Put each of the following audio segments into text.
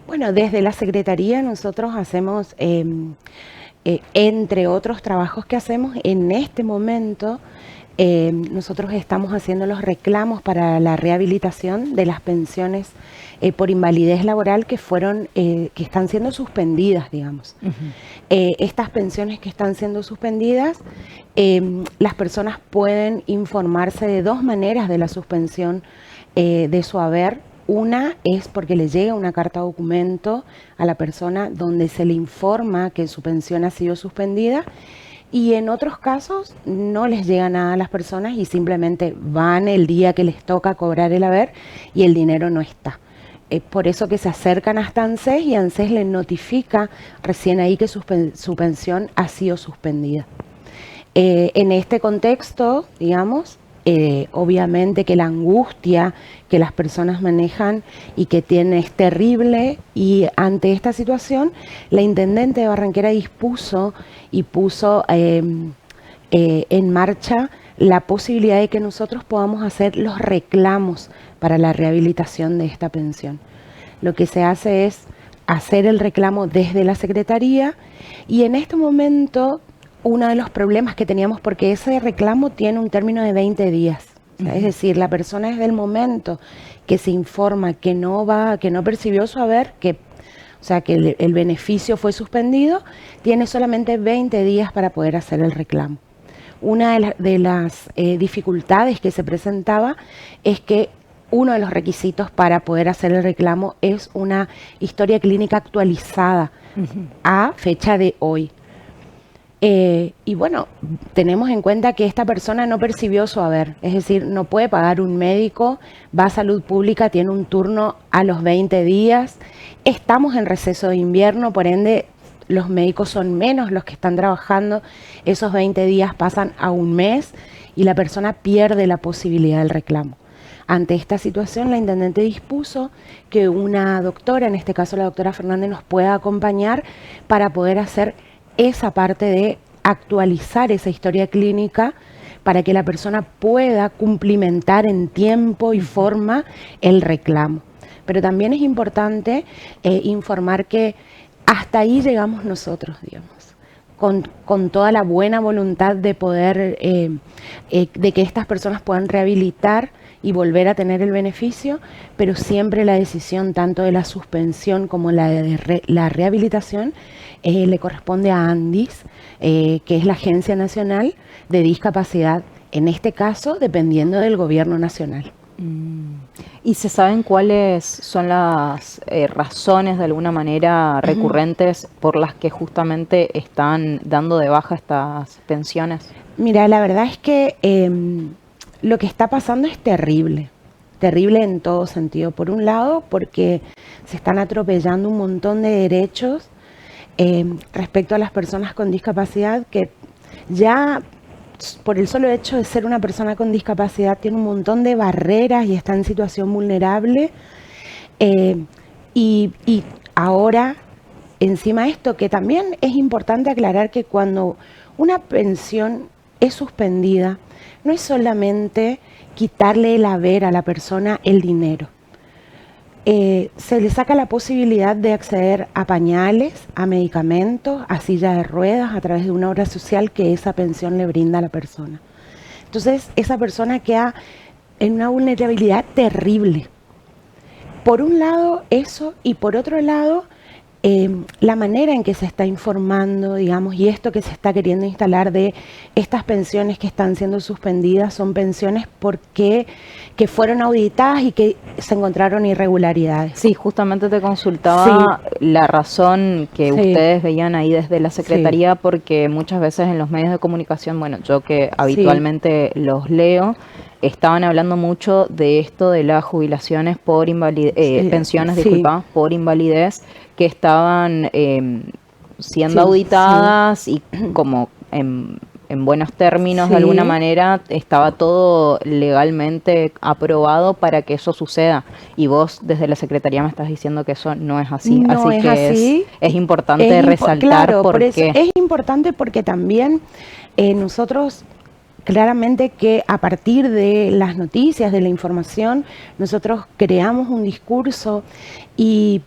Bueno, desde la Secretaría nosotros hacemos, entre otros trabajos que hacemos, en este momento nosotros estamos haciendo los reclamos para la rehabilitación de las pensiones por invalidez laboral que están siendo suspendidas, digamos. Estas pensiones que están siendo suspendidas, las personas pueden informarse de dos maneras de la suspensión de su haber. Una es porque le llega una carta documento a la persona donde se le informa que su pensión ha sido suspendida, y en otros casos no les llega nada a las personas y simplemente van el día que les toca cobrar el haber y el dinero no está. Por eso que se acercan hasta ANSES y ANSES les notifica recién ahí que su pensión ha sido suspendida. En este contexto, digamos, obviamente que la angustia que las personas manejan y que tiene es terrible, y ante esta situación la Intendente de Barranquera dispuso y puso en marcha la posibilidad de que nosotros podamos hacer los reclamos para la rehabilitación de esta pensión. Lo que se hace es hacer el reclamo desde la Secretaría, y en este momento uno de los problemas que teníamos, porque ese reclamo tiene un término de 20 días, o sea, es decir, la persona desde el momento que se informa que no percibió su haber, o sea, que el beneficio fue suspendido, tiene solamente 20 días para poder hacer el reclamo. Una de las dificultades que se presentaba es que uno de los requisitos para poder hacer el reclamo es una historia clínica actualizada a fecha de hoy. Y bueno, tenemos en cuenta que esta persona no percibió su haber, es decir, no puede pagar un médico, va a salud pública, tiene un turno a los 20 días, estamos en receso de invierno, por ende los médicos son menos los que están trabajando, esos 20 días pasan a un mes y la persona pierde la posibilidad del reclamo. Ante esta situación, la Intendente dispuso que una doctora, en este caso la doctora Fernández, nos pueda acompañar para poder hacer esa parte de actualizar esa historia clínica para que la persona pueda cumplimentar en tiempo y forma el reclamo. Pero también es importante informar que hasta ahí llegamos nosotros, digamos, con toda la buena voluntad de poder, de que estas personas puedan rehabilitar y volver a tener el beneficio, pero siempre la decisión tanto de la suspensión como la de la rehabilitación le corresponde a ANDIS, que es la Agencia Nacional de Discapacidad, en este caso dependiendo del gobierno nacional. ¿Y se saben cuáles son las razones de alguna manera recurrentes por las que justamente están dando de baja estas pensiones? Mira, la verdad es que lo que está pasando es terrible, terrible en todo sentido. Por un lado, porque se están atropellando un montón de derechos respecto a las personas con discapacidad, que ya por el solo hecho de ser una persona con discapacidad tiene un montón de barreras y está en situación vulnerable. Y ahora, encima de esto, que también es importante aclarar que cuando una pensión es suspendida, no es solamente quitarle el haber a la persona, el dinero. Se le saca la posibilidad de acceder a pañales, a medicamentos, a silla de ruedas, a través de una obra social que esa pensión le brinda a la persona. Entonces, esa persona queda en una vulnerabilidad terrible. Por un lado, eso, y por otro lado, la manera en que se está informando, digamos, y esto que se está queriendo instalar de estas pensiones que están siendo suspendidas son pensiones que fueron auditadas y que se encontraron irregularidades. Sí, justamente te consultaba la razón que ustedes veían ahí desde la Secretaría, porque muchas veces en los medios de comunicación, bueno, yo que habitualmente los leo, estaban hablando mucho de esto de las jubilaciones por invalidez, pensiones, disculpa, por invalidez, que estaban siendo auditadas y como en buenos términos, de alguna manera, estaba todo legalmente aprobado para que eso suceda. Y vos desde la Secretaría me estás diciendo que eso no es así. No así es que así. Es importante resaltar claro, por qué. Es importante porque también nosotros, claramente que a partir de las noticias, de la información, nosotros creamos un discurso y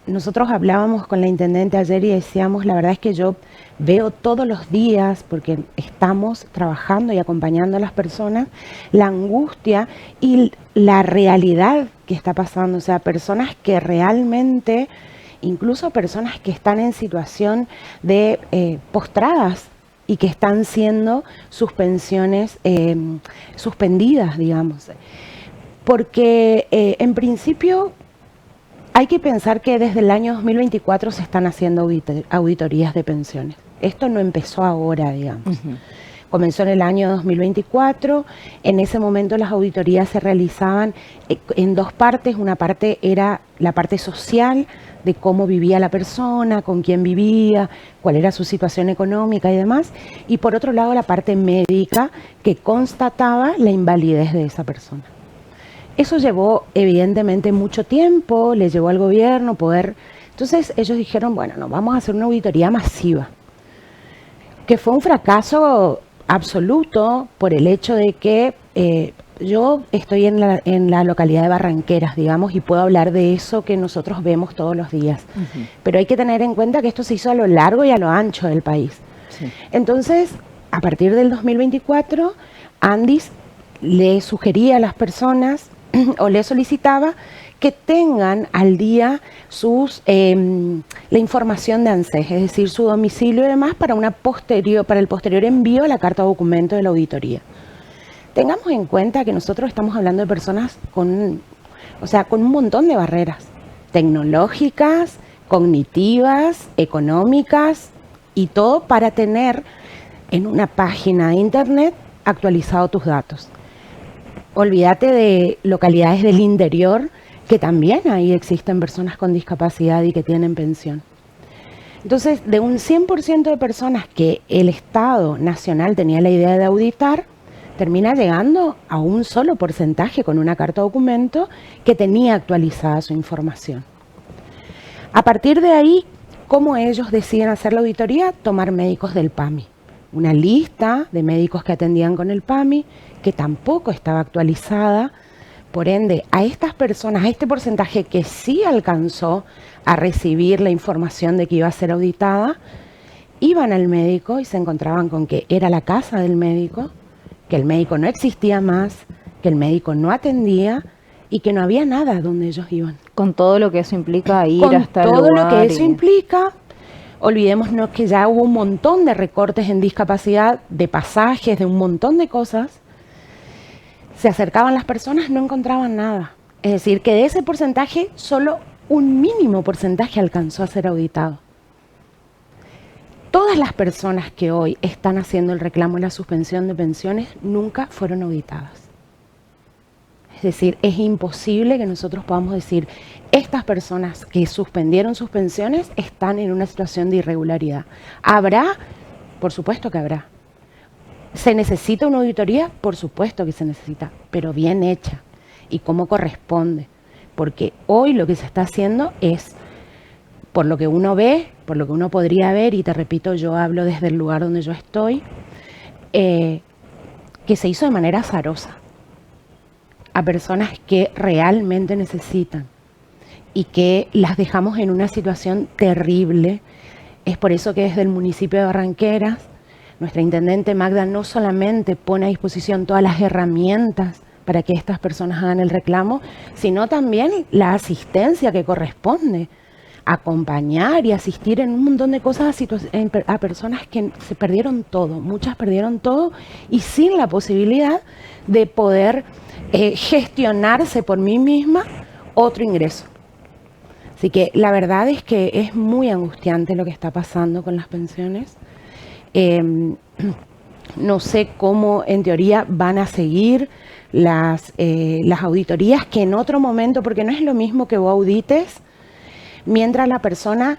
nosotros hablábamos con la intendente ayer y decíamos, la verdad es que yo veo todos los días, porque estamos trabajando y acompañando a las personas, la angustia y la realidad que está pasando. O sea, personas que realmente, incluso personas que están en situación de postradas y que están siendo sus pensiones suspendidas, digamos. Porque en principio hay que pensar que desde el año 2024 se están haciendo auditorías de pensiones. Esto no empezó ahora, digamos. Comenzó en el año 2024. En ese momento las auditorías se realizaban en dos partes. Una parte era la parte social, de cómo vivía la persona, con quién vivía, cuál era su situación económica y demás. Y por otro lado, la parte médica, que constataba la invalidez de esa persona. Eso llevó evidentemente mucho tiempo, le llevó al gobierno poder... Entonces ellos dijeron, bueno, no, vamos a hacer una auditoría masiva, que fue un fracaso absoluto por el hecho de que yo estoy en la localidad de Barranqueras, digamos, y puedo hablar de eso que nosotros vemos todos los días. Pero hay que tener en cuenta que esto se hizo a lo largo y a lo ancho del país. Sí. Entonces, a partir del 2024, Andis le sugería a las personas o le solicitaba que tengan al día la información de ANSES, es decir, su domicilio y demás para el posterior envío a la carta documento de la auditoría. Tengamos en cuenta que nosotros estamos hablando de personas con un montón de barreras tecnológicas, cognitivas, económicas y todo para tener en una página de internet actualizado tus datos. Olvídate de localidades del interior, que también ahí existen personas con discapacidad y que tienen pensión. Entonces, de un 100% de personas que el Estado Nacional tenía la idea de auditar, termina llegando a un solo porcentaje con una carta documento que tenía actualizada su información. A partir de ahí, ¿cómo ellos deciden hacer la auditoría? Tomar médicos del PAMI. Una lista de médicos que atendían con el PAMI, que tampoco estaba actualizada. Por ende, a estas personas, a este porcentaje que sí alcanzó a recibir la información de que iba a ser auditada, iban al médico y se encontraban con que era la casa del médico, que el médico no existía más, que el médico no atendía y que no había nada donde ellos iban. Con todo lo que eso implica ir hasta el lugar. Con todo lo que eso implica. Olvidémonos que ya hubo un montón de recortes en discapacidad, de pasajes, de un montón de cosas. Se acercaban las personas, no encontraban nada. Es decir, que de ese porcentaje, solo un mínimo porcentaje alcanzó a ser auditado. Todas las personas que hoy están haciendo el reclamo de la suspensión de pensiones nunca fueron auditadas. Es decir, es imposible que nosotros podamos decir, estas personas que suspendieron sus pensiones están en una situación de irregularidad. ¿Habrá? Por supuesto que habrá. ¿Se necesita una auditoría? Por supuesto que se necesita, pero bien hecha y como corresponde. Porque hoy lo que se está haciendo es, por lo que uno ve, por lo que uno podría ver, y te repito, yo hablo desde el lugar donde yo estoy, que se hizo de manera azarosa a personas que realmente necesitan y que las dejamos en una situación terrible. Es por eso que desde el municipio de Barranqueras, nuestra intendente Magda no solamente pone a disposición todas las herramientas para que estas personas hagan el reclamo, sino también la asistencia que corresponde, acompañar y asistir en un montón de cosas a personas que se perdieron todo, muchas perdieron todo y sin la posibilidad de poder gestionarse por mí misma otro ingreso. Así que la verdad es que es muy angustiante lo que está pasando con las pensiones. No sé cómo en teoría van a seguir las auditorías, que en otro momento, porque no es lo mismo que vos audites mientras la persona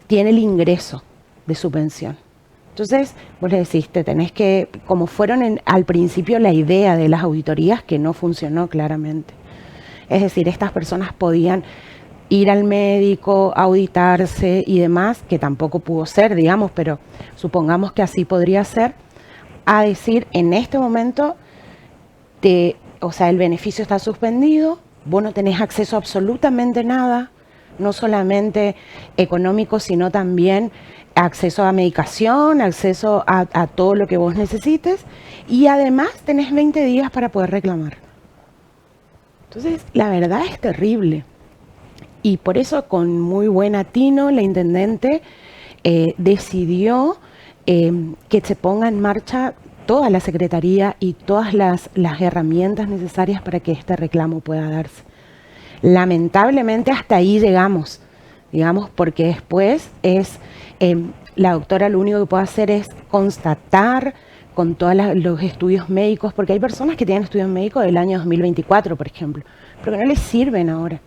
tiene el ingreso de su pensión. Entonces, vos le decís, te tenés que, como fueron al principio la idea de las auditorías, que no funcionó claramente. Es decir, estas personas podían ir al médico, auditarse y demás, que tampoco pudo ser, digamos, pero supongamos que así podría ser, a decir, en este momento, el beneficio está suspendido, vos no tenés acceso a absolutamente nada, no solamente económico, sino también acceso a medicación, acceso a todo lo que vos necesites, y además tenés 20 días para poder reclamar. Entonces, la verdad es terrible. Y por eso, con muy buen atino, la intendente decidió que se ponga en marcha toda la Secretaría y todas las herramientas necesarias para que este reclamo pueda darse. Lamentablemente hasta ahí llegamos, digamos, porque después la doctora lo único que puede hacer es constatar con todos los estudios médicos, porque hay personas que tienen estudios médicos del año 2024, por ejemplo, pero que no les sirven ahora.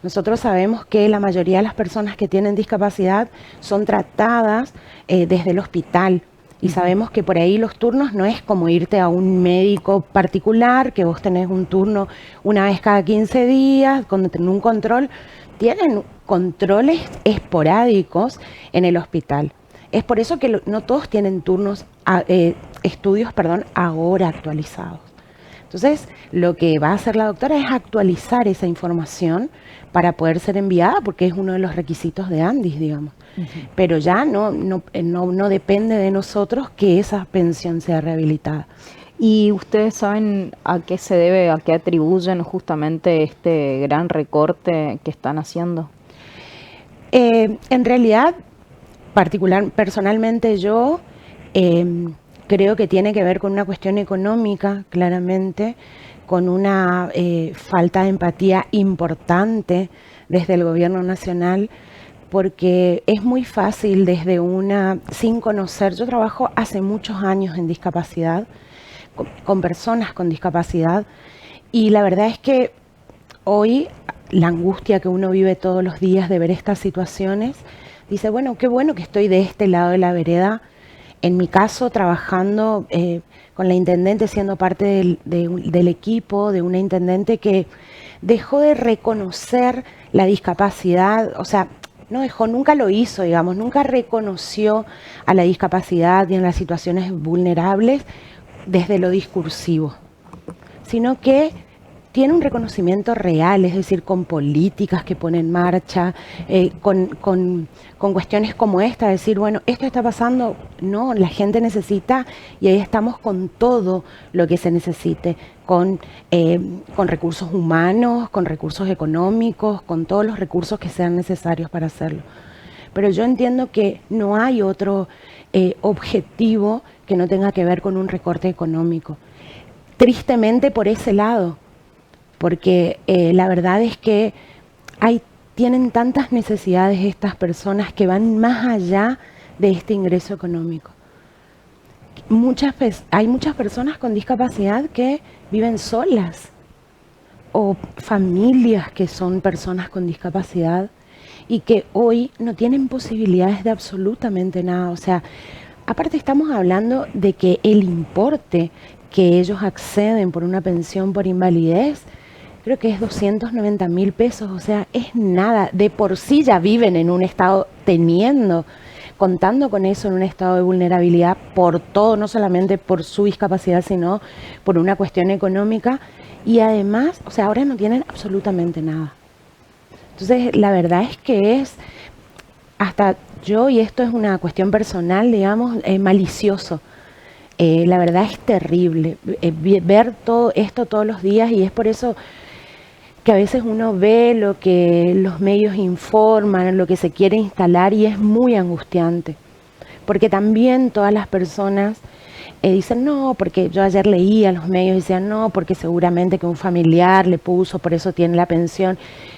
Nosotros sabemos que la mayoría de las personas que tienen discapacidad son tratadas desde el hospital, y sabemos que por ahí los turnos no es como irte a un médico particular, que vos tenés un turno una vez cada 15 días, cuando tenés un control. Tienen controles esporádicos en el hospital. Es por eso que no todos tienen estudios ahora actualizados. Entonces, lo que va a hacer la doctora es actualizar esa información para poder ser enviada, porque es uno de los requisitos de ANDIS, digamos. Pero ya no depende de nosotros que esa pensión sea rehabilitada. ¿Y ustedes saben a qué se debe, a qué atribuyen justamente este gran recorte que están haciendo? En realidad, personalmente yo creo que tiene que ver con una cuestión económica, claramente, con una falta de empatía importante desde el gobierno nacional, porque es muy fácil sin conocer. Yo trabajo hace muchos años en discapacidad, con personas con discapacidad, y la verdad es que hoy la angustia que uno vive todos los días de ver estas situaciones, dice, bueno, qué bueno que estoy de este lado de la vereda. En mi caso, trabajando con la intendente, siendo parte del equipo de una intendente que dejó de reconocer la discapacidad, o sea, nunca lo hizo, digamos, nunca reconoció a la discapacidad y en las situaciones vulnerables desde lo discursivo, sino que tiene un reconocimiento real, es decir, con políticas que pone en marcha, con cuestiones como esta, decir, bueno, esto está pasando, no, la gente necesita, y ahí estamos con todo lo que se necesite, con recursos humanos, con recursos económicos, con todos los recursos que sean necesarios para hacerlo. Pero yo entiendo que no hay otro objetivo que no tenga que ver con un recorte económico. Tristemente por ese lado, porque la verdad es que tienen tantas necesidades estas personas que van más allá de este ingreso económico. Hay muchas personas con discapacidad que viven solas, o familias que son personas con discapacidad y que hoy no tienen posibilidades de absolutamente nada. O sea, aparte estamos hablando de que el importe que ellos acceden por una pensión por invalidez, creo que es 290.000 pesos, o sea, es nada. De por sí ya viven en un estado, contando con eso, en un estado de vulnerabilidad por todo, no solamente por su discapacidad, sino por una cuestión económica. Y además, o sea, ahora no tienen absolutamente nada. Entonces, la verdad es que hasta yo, y esto es una cuestión personal, digamos, malicioso. La verdad es terrible ver todo esto todos los días, y es por eso que a veces uno ve lo que los medios informan, lo que se quiere instalar, y es muy angustiante. Porque también todas las personas dicen, no, porque yo ayer leía los medios y decían, no, porque seguramente que un familiar le puso, por eso tiene la pensión.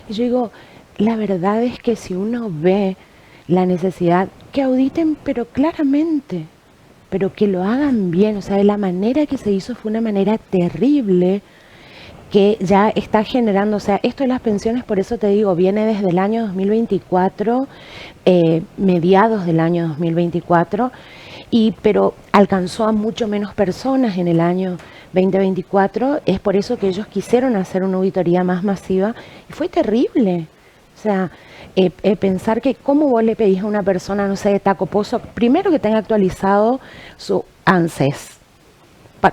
Y yo digo, la verdad es que si uno ve la necesidad, que auditen, pero claramente, pero que lo hagan bien. O sea, de la manera que se hizo fue una manera terrible, que ya está generando, o sea, esto de las pensiones, por eso te digo, viene desde el año 2024, mediados del año 2024, pero alcanzó a mucho menos personas en el año 2024, es por eso que ellos quisieron hacer una auditoría más masiva, y fue terrible. O sea, pensar que cómo vos le pedís a una persona, no sé, de Taco Pozo, primero que tenga actualizado su ANSES,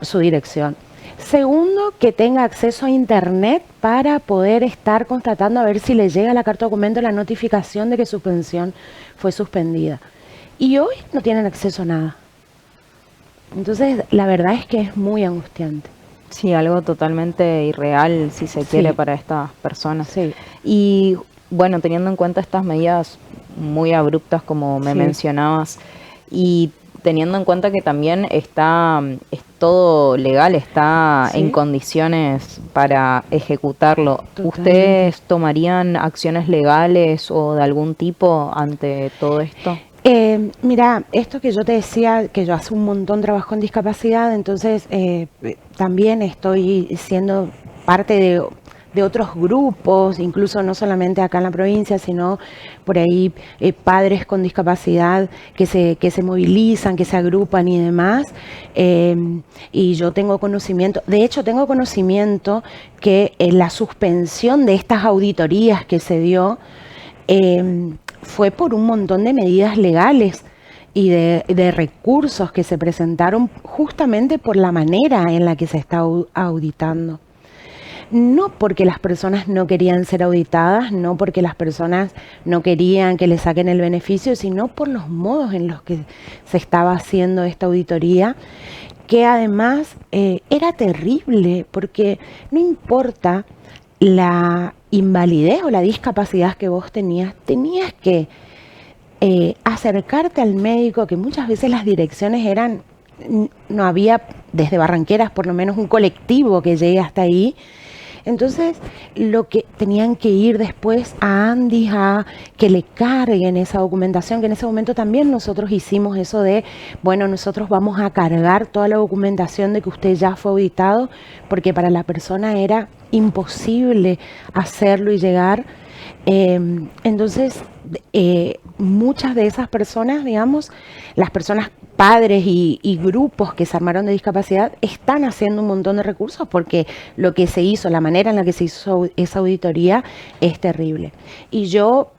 su dirección. Segundo, que tenga acceso a internet para poder estar constatando a ver si le llega a la carta documento la notificación de que su pensión fue suspendida. Y hoy no tienen acceso a nada. Entonces, la verdad es que es muy angustiante. Sí, algo totalmente irreal, si se quiere, para estas personas. Sí. Y bueno, teniendo en cuenta estas medidas muy abruptas, como me mencionabas, y teniendo en cuenta que también es todo legal, está en condiciones para ejecutarlo, Totalmente. ¿Ustedes tomarían acciones legales o de algún tipo ante todo esto? Mira, esto que yo te decía, que yo hace un montón trabajo en discapacidad, entonces también estoy siendo parte de otros grupos, incluso no solamente acá en la provincia, sino por ahí padres con discapacidad que se movilizan, que se agrupan y demás. Y yo tengo conocimiento, de hecho tengo conocimiento que la suspensión de estas auditorías que se dio fue por un montón de medidas legales y de recursos que se presentaron justamente por la manera en la que se está auditando. No porque las personas no querían ser auditadas, no porque las personas no querían que le saquen el beneficio, sino por los modos en los que se estaba haciendo esta auditoría, que además era terrible, porque no importa la invalidez o la discapacidad que vos tenías que acercarte al médico, que muchas veces las direcciones eran, no había desde Barranqueras por lo menos un colectivo que llegue hasta ahí. Entonces, lo que tenían que ir después a Andis a que le carguen esa documentación, que en ese momento también nosotros hicimos eso de, bueno, nosotros vamos a cargar toda la documentación de que usted ya fue auditado, porque para la persona era imposible hacerlo y llegar. Entonces, muchas de esas personas, digamos, las personas padres y grupos que se armaron de discapacidad están haciendo un montón de recursos porque lo que se hizo, la manera en la que se hizo esa auditoría es terrible. Y yo,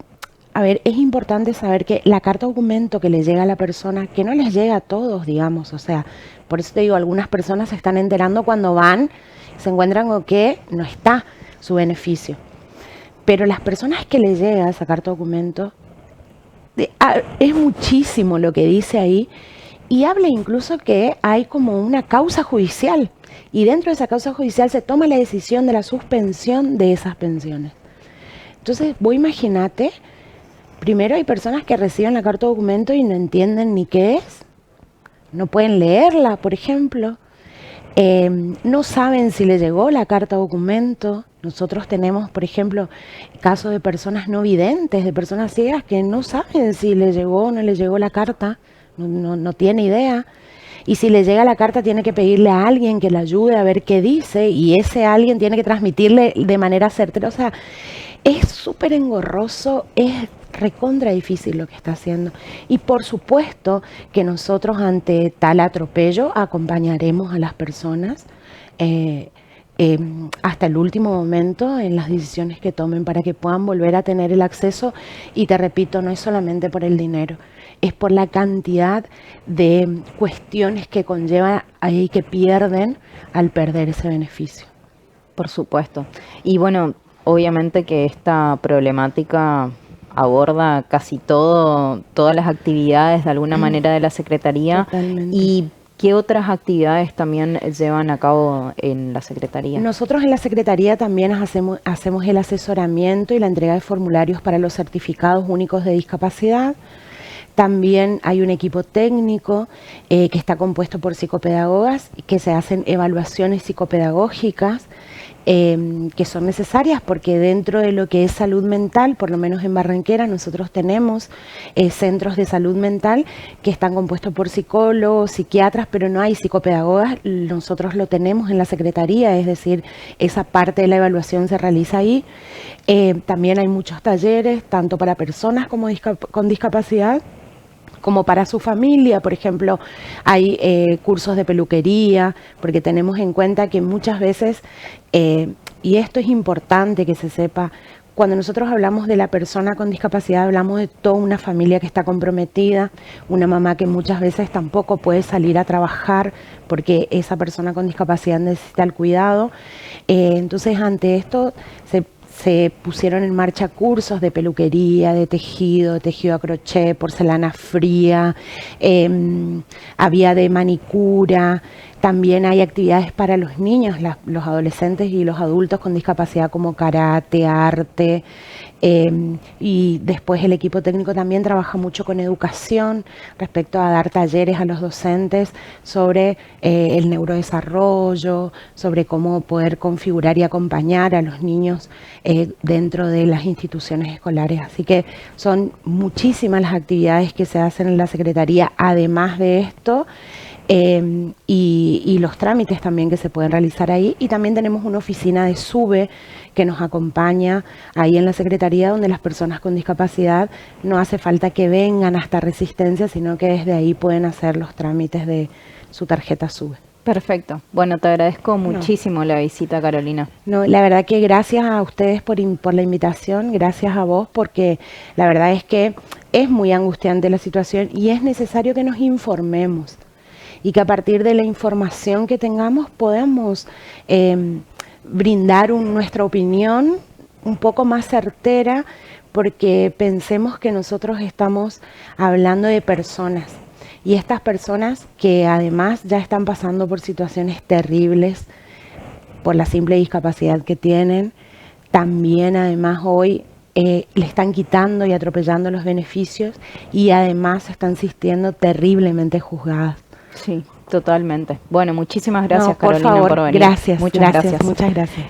a ver, es importante saber que la carta documento que le llega a la persona, que no les llega a todos, digamos, o sea, por eso te digo, algunas personas se están enterando cuando van, se encuentran con que no está su beneficio. Pero las personas que les llega esa carta documento, es muchísimo lo que dice ahí, y habla incluso que hay como una causa judicial, y dentro de esa causa judicial se toma la decisión de la suspensión de esas pensiones. Entonces, vos imagínate, primero hay personas que reciben la carta documento y no entienden ni qué es, no pueden leerla, por ejemplo, no saben si les llegó la carta documento. Nosotros tenemos, por ejemplo, casos de personas no videntes, de personas ciegas que no saben si les llegó o no les llegó la carta, no tiene idea. Y si le llega la carta tiene que pedirle a alguien que le ayude a ver qué dice y ese alguien tiene que transmitirle de manera certera. O sea, es súper engorroso, es recontra difícil lo que está haciendo. Y por supuesto que nosotros ante tal atropello acompañaremos a las personas hasta el último momento en las decisiones que tomen para que puedan volver a tener el acceso. Y te repito, no es solamente por el dinero, es por la cantidad de cuestiones que conlleva ahí que pierden al perder ese beneficio. Por supuesto. Y bueno, obviamente que esta problemática aborda casi todas las actividades de alguna manera de la Secretaría. Totalmente. ¿Y qué otras actividades también llevan a cabo en la Secretaría? Nosotros en la Secretaría también hacemos el asesoramiento y la entrega de formularios para los certificados únicos de discapacidad. También hay un equipo técnico que está compuesto por psicopedagogas que se hacen evaluaciones psicopedagógicas que son necesarias porque dentro de lo que es salud mental, por lo menos en Barranquera, nosotros tenemos centros de salud mental que están compuestos por psicólogos, psiquiatras, pero no hay psicopedagogas. Nosotros lo tenemos en la Secretaría, es decir, esa parte de la evaluación se realiza ahí. También hay muchos talleres, tanto para personas como con discapacidad, como para su familia. Por ejemplo, hay cursos de peluquería, porque tenemos en cuenta que muchas veces, y esto es importante que se sepa, cuando nosotros hablamos de la persona con discapacidad, hablamos de toda una familia que está comprometida, una mamá que muchas veces tampoco puede salir a trabajar porque esa persona con discapacidad necesita el cuidado. Entonces, ante esto se pusieron en marcha cursos de peluquería, de tejido a crochet, porcelana fría, había de manicura. También hay actividades para los niños, los adolescentes y los adultos con discapacidad como karate, arte. Y después el equipo técnico también trabaja mucho con educación respecto a dar talleres a los docentes sobre el neurodesarrollo, sobre cómo poder configurar y acompañar a los niños dentro de las instituciones escolares. Así que son muchísimas las actividades que se hacen en la Secretaría, además de esto. Y los trámites también que se pueden realizar ahí. Y también tenemos una oficina de SUBE que nos acompaña ahí en la Secretaría, donde las personas con discapacidad no hace falta que vengan hasta Resistencia, sino que desde ahí pueden hacer los trámites de su tarjeta SUBE. Perfecto. Bueno, te agradezco muchísimo la visita, Carolina. No, la verdad que gracias a ustedes por la invitación, gracias a vos, porque la verdad es que es muy angustiante la situación y es necesario que nos informemos. Y que a partir de la información que tengamos podamos brindar nuestra opinión un poco más certera, porque pensemos que nosotros estamos hablando de personas, y estas personas que además ya están pasando por situaciones terribles por la simple discapacidad que tienen, también además hoy le están quitando y atropellando los beneficios, y además están sistiendo terriblemente juzgadas. Sí, totalmente. Bueno, muchísimas gracias, Por Carolina, favor, por venir. gracias, Muchas gracias. Muchas gracias.